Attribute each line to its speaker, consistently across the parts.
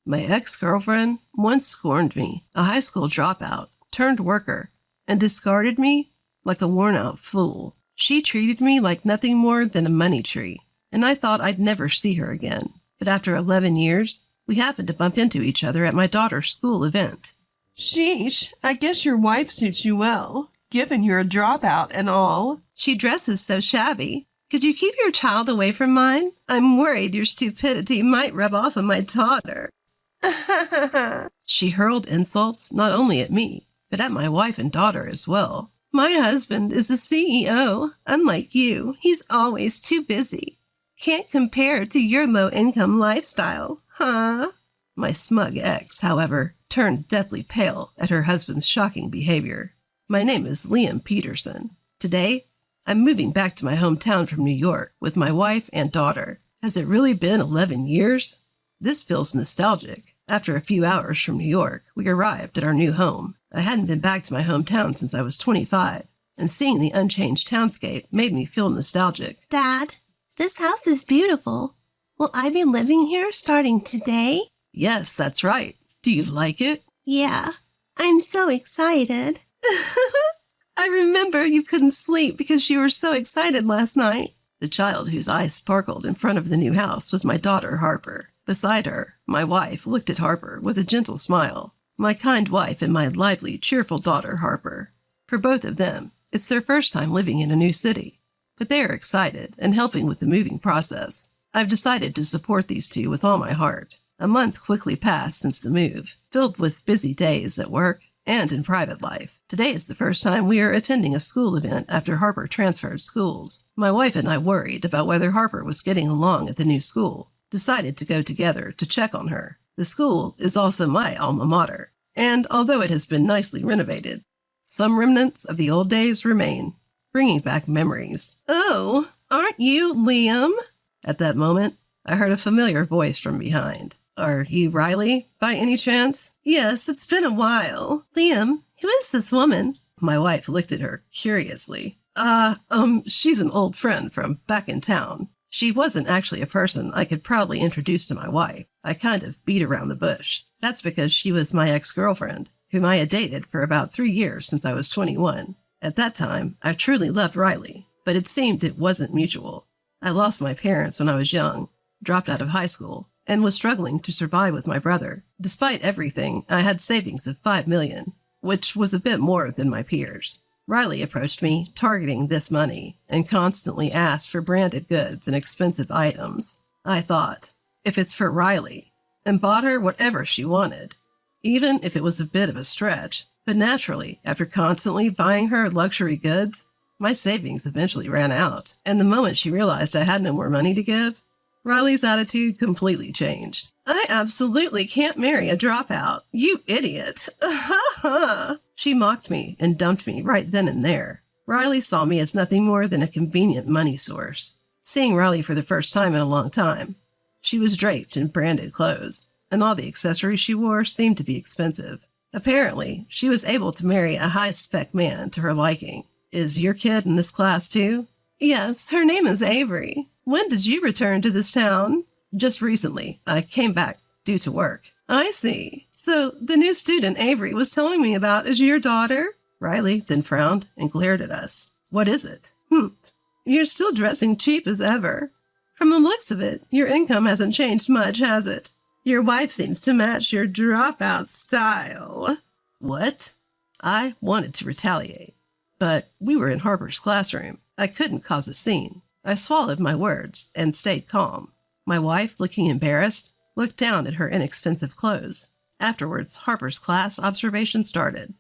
Speaker 1: My ex-girlfriend once scorned me, a high school dropout, turned worker, and discarded me like a worn-out fool. She treated me like nothing more than a money tree, and I thought I'd never see her again. But after 11 years, we happened to bump into each other at my daughter's school event.
Speaker 2: Sheesh, I guess your wife suits you well, given you're a dropout and all.
Speaker 1: She dresses so shabby. Could you keep your child away from mine? I'm worried your stupidity might rub off on my daughter. She hurled insults not only at me, but at my wife and daughter as well. My husband is the CEO. Unlike you, he's always too busy. Can't compare to your low-income lifestyle, huh? My smug ex, however, turned deathly pale at her husband's shocking behavior. My name is Liam Peterson. Today, I'm moving back to my hometown from New York with my wife and daughter. Has it really been 11 years? This feels nostalgic. After a few hours from New York, we arrived at our new home. I hadn't been back to my hometown since I was 25, and seeing the unchanged townscape made me feel nostalgic.
Speaker 3: Dad, this house is beautiful. Will I be living here starting today?
Speaker 1: Yes, that's right. Do you like it?
Speaker 3: Yeah, I'm so excited.
Speaker 1: I remember you couldn't sleep because you were so excited last night. The child whose eyes sparkled in front of the new house was my daughter, Harper. Beside her, my wife looked at Harper with a gentle smile. My kind wife and my lively, cheerful daughter, Harper. For both of them, it's their first time living in a new city. But they are excited and helping with the moving process. I've decided to support these two with all my heart. A month quickly passed since the move, filled with busy days at work and in private life. Today is the first time we are attending a school event after Harper transferred schools. My wife and I worried about whether Harper was getting along at the new school. Decided to go together to check on her. The school is also my alma mater, and although it has been nicely renovated, some remnants of the old days remain, bringing back memories.
Speaker 2: Oh, aren't you Liam?
Speaker 1: At that moment, I heard a familiar voice from behind. Are you Riley, by any chance?
Speaker 2: Yes, it's been a while. Liam, who is this woman?
Speaker 1: My wife looked at her curiously. She's an old friend from back in town. She wasn't actually a person I could proudly introduce to my wife. I kind of beat around the bush. That's because she was my ex-girlfriend, whom I had dated for about 3 years since I was 21. At that time, I truly loved Riley, but it seemed it wasn't mutual. I lost my parents when I was young, dropped out of high school, and was struggling to survive with my brother. Despite everything, I had savings of $5 million, which was a bit more than my peers. Riley approached me, targeting this money, and constantly asked for branded goods and expensive items. I thought, if it's for Riley, and bought her whatever she wanted, even if it was a bit of a stretch. But naturally, after constantly buying her luxury goods, my savings eventually ran out, and the moment she realized I had no more money to give, Riley's attitude completely changed.
Speaker 2: I absolutely can't marry a dropout. You idiot.
Speaker 1: She mocked me and dumped me right then and there. Riley saw me as nothing more than a convenient money source. Seeing Riley for the first time in a long time, she was draped in branded clothes, and all the accessories she wore seemed to be expensive. Apparently, she was able to marry a high-spec man to her liking. Is your kid in this class too?
Speaker 2: Yes, her name is Avery. When did you return to this town?
Speaker 1: Just recently. I came back due to work.
Speaker 2: I see. So the new student Avery was telling me about is your daughter?
Speaker 1: Riley then frowned and glared at us. What is it?
Speaker 2: You're still dressing cheap as ever. From the looks of it, your income hasn't changed much, has it? Your wife seems to match your dropout style.
Speaker 1: What? I wanted to retaliate, but we were in Harper's classroom. I couldn't cause a scene. I swallowed my words and stayed calm. My wife, looking embarrassed, looked down at her inexpensive clothes. Afterwards, Harper's class observation started.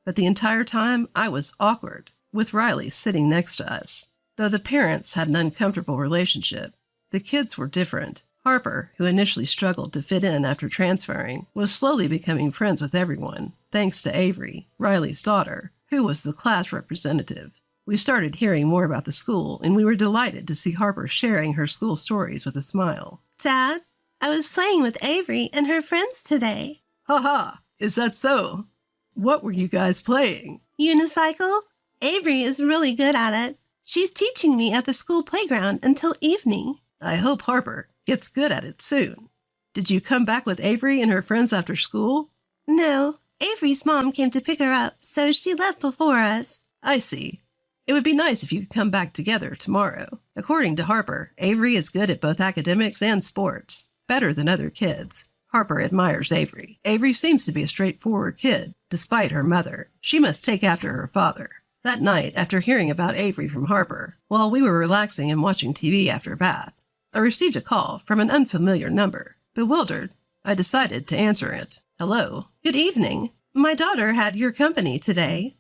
Speaker 1: But the entire time, I was awkward, with Riley sitting next to us. Though the parents had an uncomfortable relationship, the kids were different. Harper, who initially struggled to fit in after transferring, was slowly becoming friends with everyone, thanks to Avery, Riley's daughter, who was the class representative. We started hearing more about the school, and we were delighted to see Harper sharing her school stories with a smile.
Speaker 3: Dad, I was playing with Avery and her friends today.
Speaker 1: Ha! Is that so? What were you guys playing?
Speaker 3: Unicycle? Avery is really good at it. She's teaching me at the school playground until evening.
Speaker 1: I hope Harper gets good at it soon. Did you come back with Avery and her friends after school?
Speaker 3: No, Avery's mom came to pick her up, so she left before us.
Speaker 1: I see. It would be nice if you could come back together tomorrow. According to Harper, Avery is good at both academics and sports. Better than other kids. Harper admires Avery. Avery seems to be a straightforward kid, despite her mother. She must take after her father. That night, after hearing about Avery from Harper, while we were relaxing and watching TV after bath, I received a call from an unfamiliar number. Bewildered, I decided to answer it. Hello.
Speaker 2: Good evening. My daughter had your company today.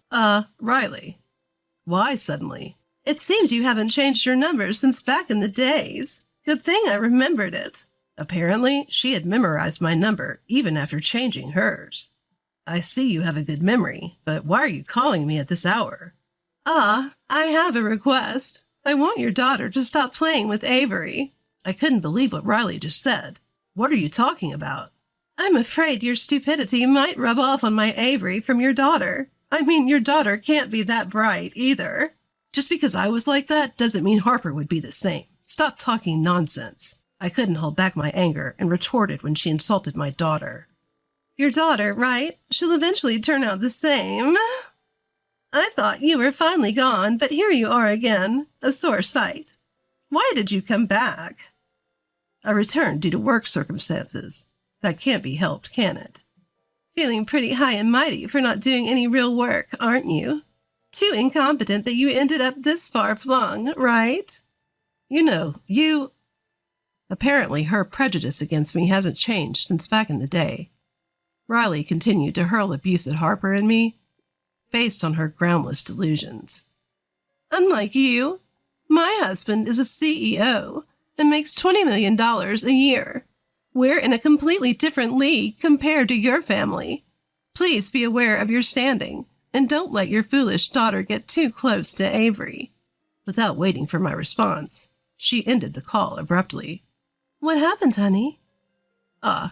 Speaker 1: Riley. Why suddenly?
Speaker 2: It seems you haven't changed your number since back in the days. Good thing I remembered it.
Speaker 1: Apparently, she had memorized my number even after changing hers. I see you have a good memory, but why are you calling me at this hour?
Speaker 2: I have a request. I want your daughter to stop playing with Avery.
Speaker 1: I couldn't believe what Riley just said. What are you talking about?
Speaker 2: I'm afraid your stupidity might rub off on my Avery from your daughter. I mean, your daughter can't be that bright either.
Speaker 1: Just because I was like that doesn't mean Harper would be the same. Stop talking nonsense. I couldn't hold back my anger and retorted when she insulted my daughter.
Speaker 2: Your daughter, right? She'll eventually turn out the same. I thought you were finally gone, but here you are again, a sore sight. Why did you come back?
Speaker 1: I returned due to work circumstances. That can't be helped, can it?
Speaker 2: Feeling pretty high and mighty for not doing any real work, aren't you? Too incompetent that you ended up this far flung, right?
Speaker 1: Apparently her prejudice against me hasn't changed since back in the day. Riley continued to hurl abuse at Harper and me, based on her groundless delusions.
Speaker 2: Unlike you, my husband is a CEO and makes $20 million a year. We're in a completely different league compared to your family. Please be aware of your standing, and don't let your foolish daughter get too close to Avery.
Speaker 1: Without waiting for my response, she ended the call abruptly.
Speaker 2: What happened, honey?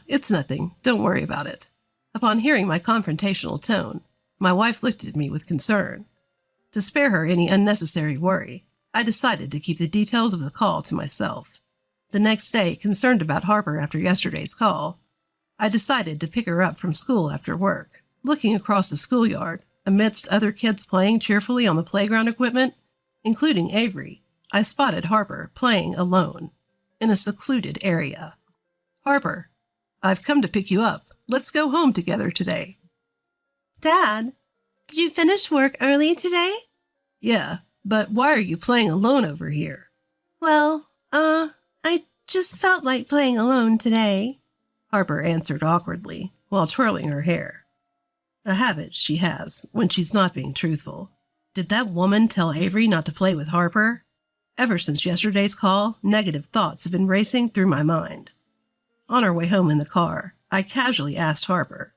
Speaker 1: It's nothing. Don't worry about it. Upon hearing my confrontational tone, my wife looked at me with concern. To spare her any unnecessary worry, I decided to keep the details of the call to myself. The next day, concerned about Harper after yesterday's call, I decided to pick her up from school after work. Looking across the schoolyard, amidst other kids playing cheerfully on the playground equipment, including Avery, I spotted Harper playing alone in a secluded area. Harper, I've come to pick you up. Let's go home together today.
Speaker 3: Dad, did you finish work early today?
Speaker 1: Yeah, but why are you playing alone over here?
Speaker 3: Well, I just felt like playing alone today,
Speaker 1: Harper answered awkwardly while twirling her hair. A habit she has when she's not being truthful. Did that woman tell Avery not to play with Harper? Ever since yesterday's call, negative thoughts have been racing through my mind. On our way home in the car, I casually asked Harper,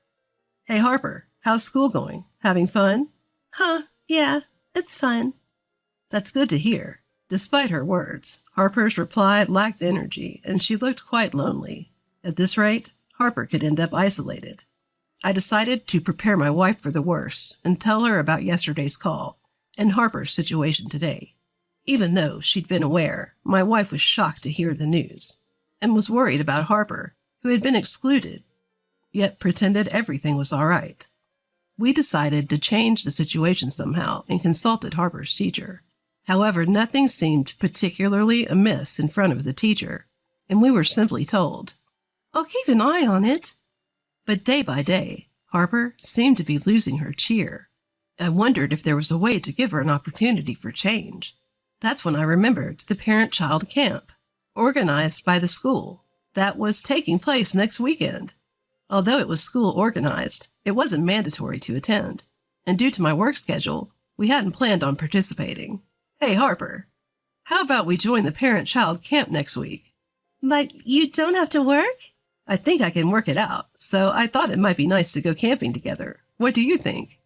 Speaker 1: "Hey Harper, how's school going? Having fun?"
Speaker 3: Yeah, it's fun.
Speaker 1: That's good to hear. Despite her words, Harper's reply lacked energy, and she looked quite lonely. At this rate, Harper could end up isolated. I decided to prepare my wife for the worst and tell her about yesterday's call and Harper's situation today. Even though she'd been aware, my wife was shocked to hear the news and was worried about Harper, who had been excluded, yet pretended everything was all right. We decided to change the situation somehow and consulted Harper's teacher. However, nothing seemed particularly amiss in front of the teacher, and we were simply told,
Speaker 2: "I'll keep an eye on it."
Speaker 1: But day by day, Harper seemed to be losing her cheer. I wondered if there was a way to give her an opportunity for change. That's when I remembered the parent-child camp, organized by the school, that was taking place next weekend. Although it was school-organized, it wasn't mandatory to attend, and due to my work schedule, we hadn't planned on participating. Hey, Harper, how about we join the parent-child camp next week?
Speaker 3: But you don't have to work?
Speaker 1: I think I can work it out, so I thought it might be nice to go camping together. What do you think?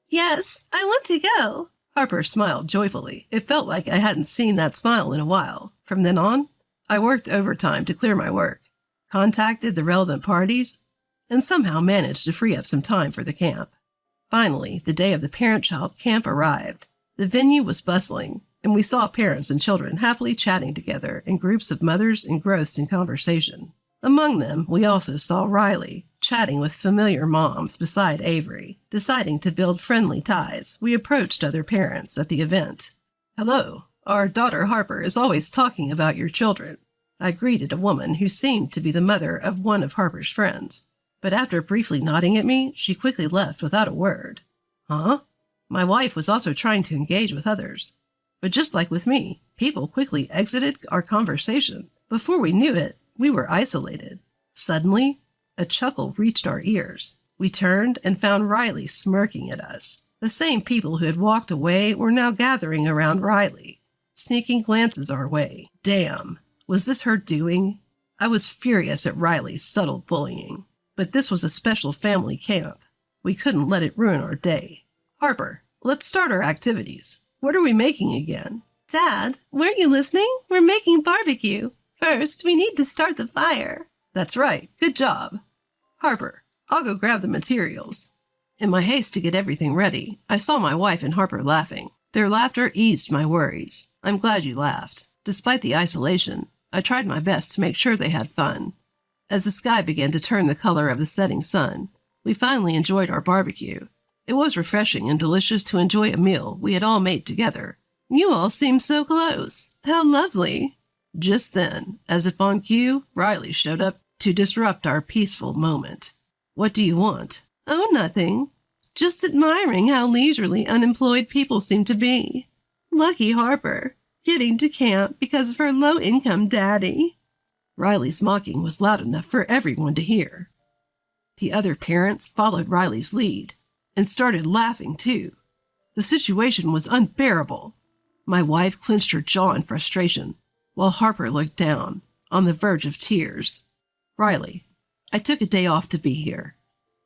Speaker 3: Yes, I want to go.
Speaker 1: Harper smiled joyfully. It felt like I hadn't seen that smile in a while. From then on, I worked overtime to clear my work, contacted the relevant parties, and somehow managed to free up some time for the camp. Finally, the day of the parent-child camp arrived. The venue was bustling, and we saw parents and children happily chatting together in groups of mothers engrossed in conversation. Among them, we also saw Riley, chatting with familiar moms beside Avery. Deciding to build friendly ties, we approached other parents at the event. "Hello, our daughter Harper is always talking about your children." I greeted a woman who seemed to be the mother of one of Harper's friends. But after briefly nodding at me, she quickly left without a word. Huh? My wife was also trying to engage with others. But just like with me, people quickly exited our conversation. Before we knew it, we were isolated. Suddenly, a chuckle reached our ears. We turned and found Riley smirking at us. The same people who had walked away were now gathering around Riley, sneaking glances our way. Damn, was this her doing? I was furious at Riley's subtle bullying. But this was a special family camp. We couldn't let it ruin our day. "Harper, let's start our activities. What are we making again?"
Speaker 2: Dad, weren't you listening? We're making barbecue. First, we need to start the fire.
Speaker 1: "That's right. Good job. Harper, I'll go grab the materials." In my haste to get everything ready, I saw my wife and Harper laughing. Their laughter eased my worries. I'm glad you laughed. Despite the isolation, I tried my best to make sure they had fun. As the sky began to turn the color of the setting sun, we finally enjoyed our barbecue. It was refreshing and delicious to enjoy a meal we had all made together.
Speaker 2: You all seem so close. How lovely.
Speaker 1: Just then, as if on cue, Riley showed up to disrupt our peaceful moment. "What do you want?"
Speaker 2: Oh, nothing. Just admiring how leisurely unemployed people seem to be. Lucky Harper, getting to camp because of her low-income daddy.
Speaker 1: Riley's mocking was loud enough for everyone to hear. The other parents followed Riley's lead and started laughing too. The situation was unbearable. My wife clenched her jaw in frustration, while Harper looked down, on the verge of tears. "Riley, I took a day off to be here.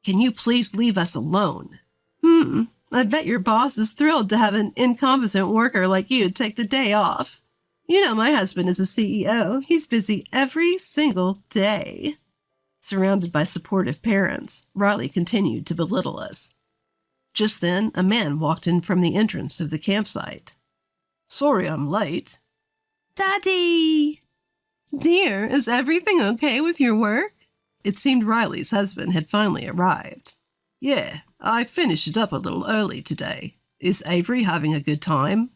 Speaker 1: Can you please leave us alone?"
Speaker 2: I bet your boss is thrilled to have an incompetent worker like you take the day off. You know my husband is a CEO. He's busy every single day.
Speaker 1: Surrounded by supportive parents, Riley continued to belittle us. Just then, a man walked in from the entrance of the campsite. "Sorry I'm late."
Speaker 3: Daddy!
Speaker 2: Dear, is everything okay with your work?
Speaker 1: It seemed Riley's husband had finally arrived. "Yeah, I finished it up a little early today. Is Avery having a good time?"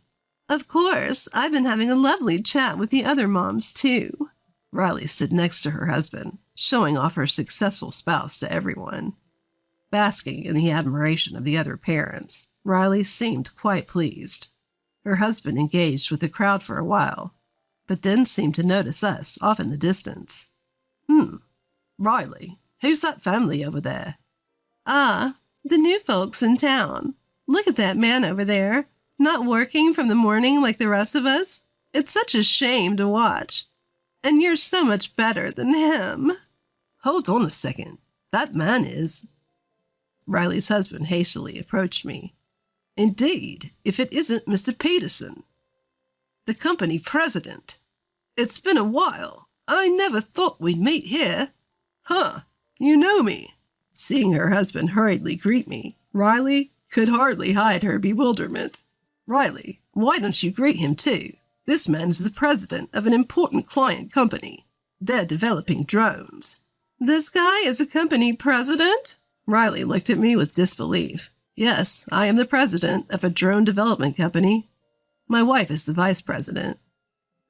Speaker 2: Of course, I've been having a lovely chat with the other moms too.
Speaker 1: Riley stood next to her husband, showing off her successful spouse to everyone. Basking in the admiration of the other parents, Riley seemed quite pleased. Her husband engaged with the crowd for a while, but then seemed to notice us off in the distance. Riley, who's that family over there?"
Speaker 2: Ah, the new folks in town. Look at that man over there, not working from the morning like the rest of us. It's such a shame to watch. And you're so much better than him."
Speaker 1: "Hold on a second. That man is—" Riley's husband hastily approached me. "Indeed, if it isn't Mr. Peterson, the company president. It's been a while. I never thought we'd meet here." "Huh, you know me." Seeing her husband hurriedly greet me, Riley could hardly hide her bewilderment. "Riley, why don't you greet him too? This man is the president of an important client company. They're developing drones."
Speaker 2: "This guy is a company president?"
Speaker 1: Riley looked at me with disbelief. "Yes, I am the president of a drone development company. My wife is the vice president.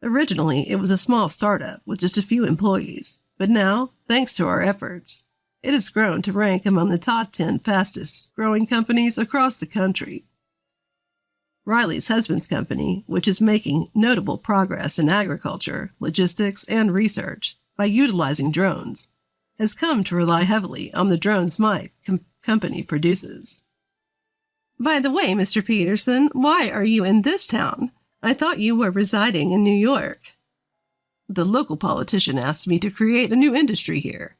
Speaker 1: Originally, it was a small startup with just a few employees, but now, thanks to our efforts, it has grown to rank among the top 10 fastest growing companies across the country." Riley's husband's company, which is making notable progress in agriculture, logistics, and research by utilizing drones, has come to rely heavily on the drones my company produces.
Speaker 2: "By the way, Mr. Peterson, why are you in this town? I thought you were residing in New York."
Speaker 1: "The local politician asked me to create a new industry here,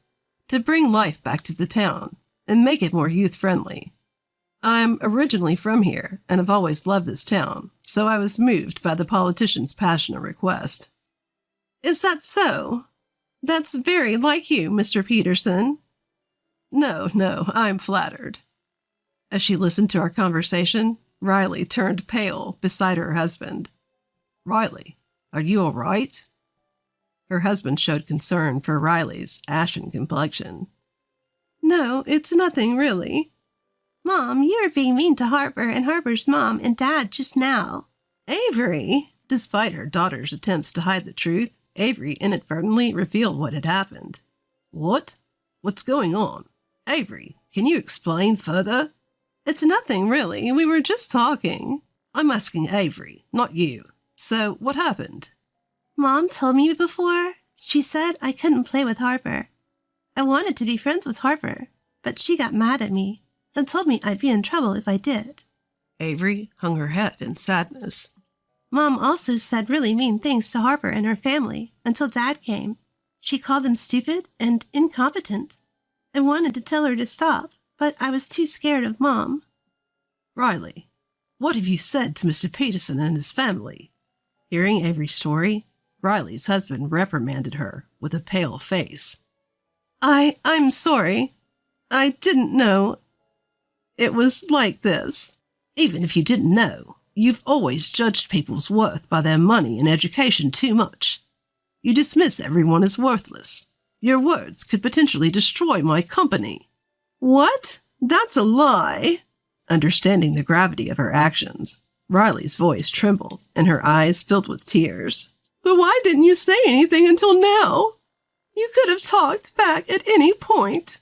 Speaker 1: to bring life back to the town and make it more youth-friendly. I'm originally from here and have always loved this town, so I was moved by the politician's passionate request."
Speaker 2: "Is that so? That's very like you, Mr. Peterson."
Speaker 1: No, I'm flattered." As she listened to our conversation, Riley turned pale beside her husband. "Riley, are you all right?" Her husband showed concern for Riley's ashen complexion.
Speaker 2: No, it's nothing really.
Speaker 3: Mom, you were being mean to Harper and Harper's mom and dad just now.
Speaker 1: Avery! Despite her daughter's attempts to hide the truth, Avery inadvertently revealed what had happened. What? What's going on? Avery, can you explain further?
Speaker 2: It's nothing really. We were just talking.
Speaker 1: I'm asking Avery, not you. So, what happened?
Speaker 3: Mom told me before. She said I couldn't play with Harper. I wanted to be friends with Harper, but she got mad at me and told me I'd be in trouble if I did.
Speaker 1: Avery hung her head in sadness.
Speaker 3: Mom also said really mean things to Harper and her family until Dad came. She called them stupid and incompetent. I wanted to tell her to stop, but I was too scared of Mom.
Speaker 1: Riley, what have you said to Mr. Peterson and his family? Hearing Avery's story, Riley's husband reprimanded her with a pale face.
Speaker 2: I'm sorry. I didn't know it was like this.
Speaker 1: Even if you didn't know, you've always judged people's worth by their money and education too much. You dismiss everyone as worthless. Your words could potentially destroy my company.
Speaker 2: What? That's a lie.
Speaker 1: Understanding the gravity of her actions, Riley's voice trembled and her eyes filled with tears.
Speaker 2: But why didn't you say anything until now? You could have talked back at any point.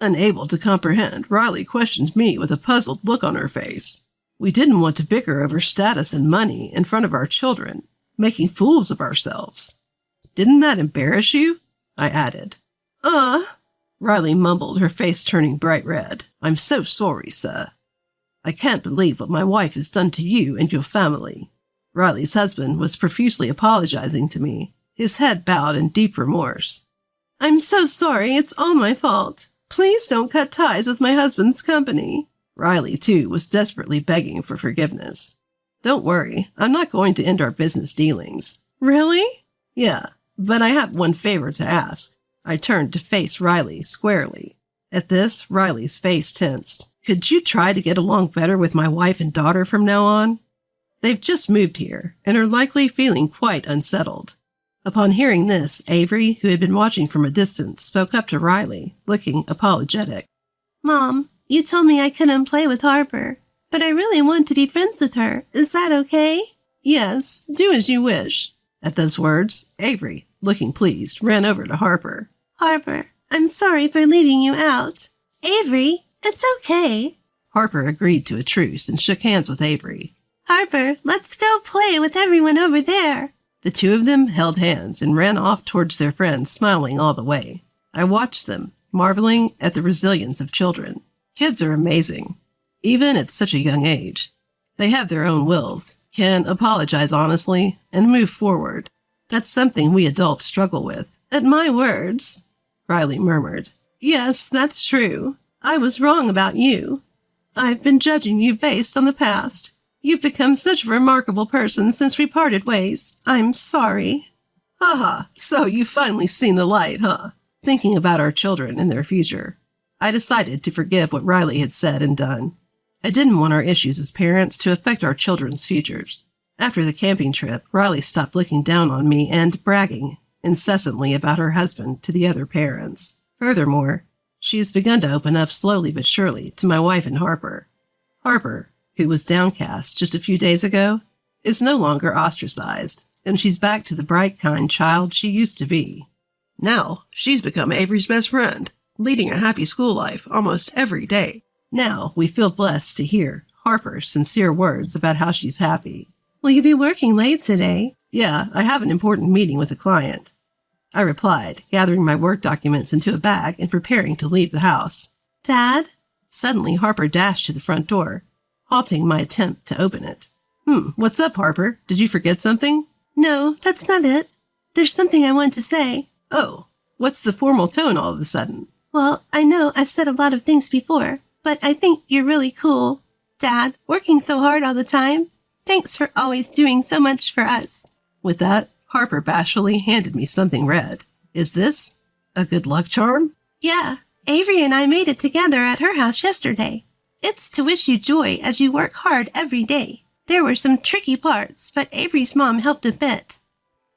Speaker 1: Unable to comprehend, Riley questioned me with a puzzled look on her face. We didn't want to bicker over status and money in front of our children, making fools of ourselves. Didn't that embarrass you? I added. Riley mumbled, her face turning bright red. I'm so sorry, sir. I can't believe what my wife has done to you and your family. Riley's husband was profusely apologizing to me, his head bowed in deep remorse.
Speaker 2: I'm so sorry. It's all my fault. Please don't cut ties with my husband's company.
Speaker 1: Riley, too, was desperately begging for forgiveness. Don't worry, I'm not going to end our business dealings.
Speaker 2: Really?
Speaker 1: Yeah, but I have one favor to ask. I turned to face Riley squarely. At this, Riley's face tensed. Could you try to get along better with my wife and daughter from now on? They've just moved here and are likely feeling quite unsettled. Upon hearing this, Avery, who had been watching from a distance, spoke up to Riley, looking apologetic.
Speaker 3: Mom, you told me I couldn't play with Harper, but I really want to be friends with her. Is that okay?
Speaker 2: Yes, do as you wish.
Speaker 1: At those words, Avery, looking pleased, ran over to Harper.
Speaker 3: Harper, I'm sorry for leaving you out. Avery, it's okay.
Speaker 1: Harper agreed to a truce and shook hands with Avery.
Speaker 3: Harper, let's go play with everyone over there.
Speaker 1: The two of them held hands and ran off towards their friends, smiling all the way. I watched them, marveling at the resilience of children. Kids are amazing, even at such a young age. They have their own wills, can apologize honestly, and move forward. That's something we adults struggle with.
Speaker 2: At my words,
Speaker 1: Riley murmured.
Speaker 2: Yes, that's true. I was wrong about you. I've been judging you based on the past. You've become such a remarkable person since we parted ways. I'm sorry.
Speaker 1: Haha, so you've finally seen the light, huh? Thinking about our children and their future, I decided to forgive what Riley had said and done. I didn't want our issues as parents to affect our children's futures. After the camping trip, Riley stopped looking down on me and bragging incessantly about her husband to the other parents. Furthermore, she has begun to open up slowly but surely to my wife and Harper. Harper, who was downcast just a few days ago, is no longer ostracized, and she's back to the bright, kind child she used to be. Now, she's become Avery's best friend, leading a happy school life almost every day. Now, we feel blessed to hear Harper's sincere words about how she's happy.
Speaker 2: Will you be working late today?
Speaker 1: Yeah, I have an important meeting with a client. I replied, gathering my work documents into a bag and preparing to leave the house.
Speaker 3: Dad?
Speaker 1: Suddenly, Harper dashed to the front door, halting my attempt to open it. What's up, Harper? Did you forget something?
Speaker 3: No, that's not it. There's something I want to say.
Speaker 1: Oh, what's the formal tone all of a sudden?
Speaker 3: Well, I know I've said a lot of things before, but I think you're really cool. Dad, working so hard all the time. Thanks for always doing so much for us.
Speaker 1: With that, Harper bashfully handed me something red. Is this a good luck charm?
Speaker 3: Yeah, Avery and I made it together at her house yesterday. It's to wish you joy as you work hard every day. There were some tricky parts, but Avery's mom helped a bit.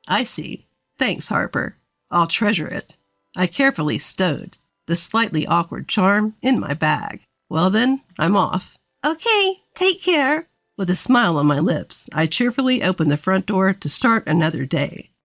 Speaker 1: I see. Thanks, Harper. I'll treasure it. I carefully stowed the slightly awkward charm in my bag. Well then, I'm off.
Speaker 3: Okay, take care.
Speaker 1: With a smile on my lips, I cheerfully opened the front door to start another day.